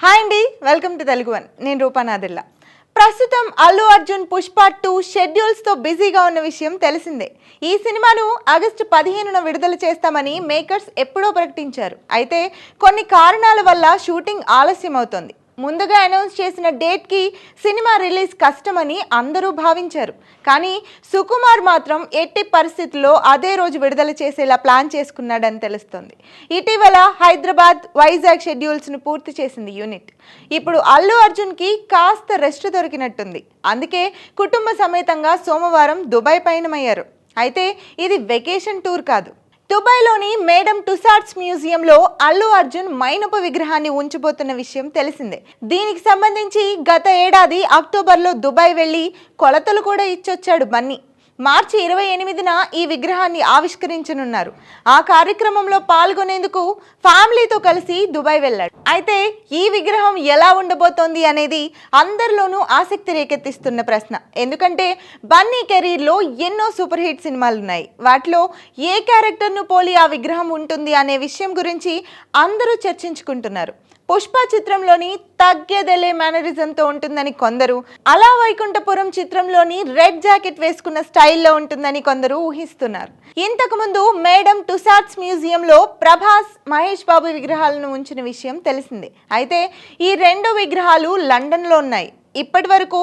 Hi అండి, welcome to Telugu one. నేను రూపానాదిల్లా. ప్రస్తుతం అల్లు అర్జున్ పుష్ప 2 షెడ్యూల్స్తో బిజీగా ఉన్న విషయం తెలిసిందే. ఈ సినిమాను ఆగస్టు 15న విడుదల చేస్తామని మేకర్స్ ఎప్పుడో ప్రకటించారు. అయితే కొన్ని కారణాల వల్ల షూటింగ్ ఆలస్యం అవుతోంది. ముందుగా అనౌన్స్ చేసిన డేట్కి సినిమా రిలీజ్ కష్టమని అందరూ భావించారు. కానీ సుకుమార్ మాత్రం ఎట్టి పరిస్థితుల్లో అదే రోజు విడుదల చేసేలా ప్లాన్ చేసుకున్నాడని తెలుస్తోంది. ఇటీవల హైదరాబాద్, వైజాగ్ షెడ్యూల్స్ను పూర్తి చేసింది యూనిట్. ఇప్పుడు అల్లు అర్జున్కి కాస్త రెస్ట్ దొరికినట్టుంది. అందుకే కుటుంబ సమేతంగా సోమవారం దుబాయ్ పయనమయ్యారు. అయితే ఇది వెకేషన్ టూర్ కాదు. దుబాయ్లోని మేడమ్ టుసాడ్స్ మ్యూజియంలో అల్లు అర్జున్ మైనపు విగ్రహాన్ని ఉంచబోతున్న విషయం తెలిసిందే. దీనికి సంబంధించి గత ఏడాది అక్టోబర్లో దుబాయ్ వెళ్ళి కొలతలు కూడా ఇచ్చొచ్చాడు బన్నీ. మార్చి 28న ఈ విగ్రహాన్ని ఆవిష్కరించనున్నారు. ఆ కార్యక్రమంలో పాల్గొనేందుకు ఫ్యామిలీతో కలిసి దుబాయ్ వెళ్ళాడు. అయితే ఈ విగ్రహం ఎలా ఉండబోతోంది అనేది అందరిలోనూ ఆసక్తి రేకెత్తిస్తున్న ప్రశ్న. ఎందుకంటే బన్నీ కెరీర్లో ఎన్నో సూపర్ హిట్ సినిమాలు ఉన్నాయి. వాటిలో ఏ క్యారెక్టర్ను పోలి ఆ విగ్రహం ఉంటుంది అనే విషయం గురించి అందరూ చర్చించుకుంటున్నారు. పుష్ప చిత్రంలోని తగ్గేదెలే మేనరిజంతో ఉంటుందని కొందరు, అలా వైకుంఠపురం చిత్రంలోని రెడ్ జాకెట్ వేసుకున్న స్టైల్లో ఉంటుందని కొందరు ఊహిస్తున్నారు. ఇంతకుముందు మేడమ్ టుసాడ్స్ మ్యూజియంలో ప్రభాస్, మహేష్ బాబు విగ్రహాలను ఉంచిన విషయం తెలిసిందే. అయితే ఈ రెండు విగ్రహాలు లండన్లో ఉన్నాయి. ఇప్పటి వరకు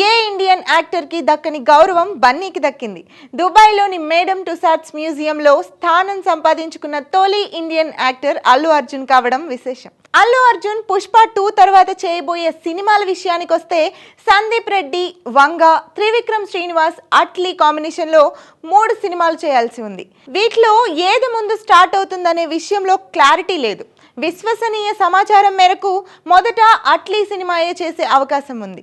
ఏ ఇండియన్ యాక్టర్కి దక్కని గౌరవం బన్నీకి దక్కింది. దుబాయ్లోని మేడమ్ టుసాడ్స్ మ్యూజియంలో స్థానం సంపాదించుకున్న తొలి ఇండియన్ యాక్టర్ అల్లు అర్జున్ కావడం విశేషం. అల్లు అర్జున్ పుష్ప 2 తర్వాత చేయబోయే సినిమాల విషయానికి వస్తే సందీప్ రెడ్డి, వంగ, త్రివిక్రమ్ శ్రీనివాస్, అట్లీ కాంబినేషన్లో 3 సినిమాలు చేయాల్సి ఉంది. వీటిలో ఏది ముందు స్టార్ట్ అవుతుందనే విషయంలో క్లారిటీ లేదు. విశ్వసనీయ సమాచారం మేరకు మొదట అట్లీ సినిమాయే చేసే అవకాశం ఉంది.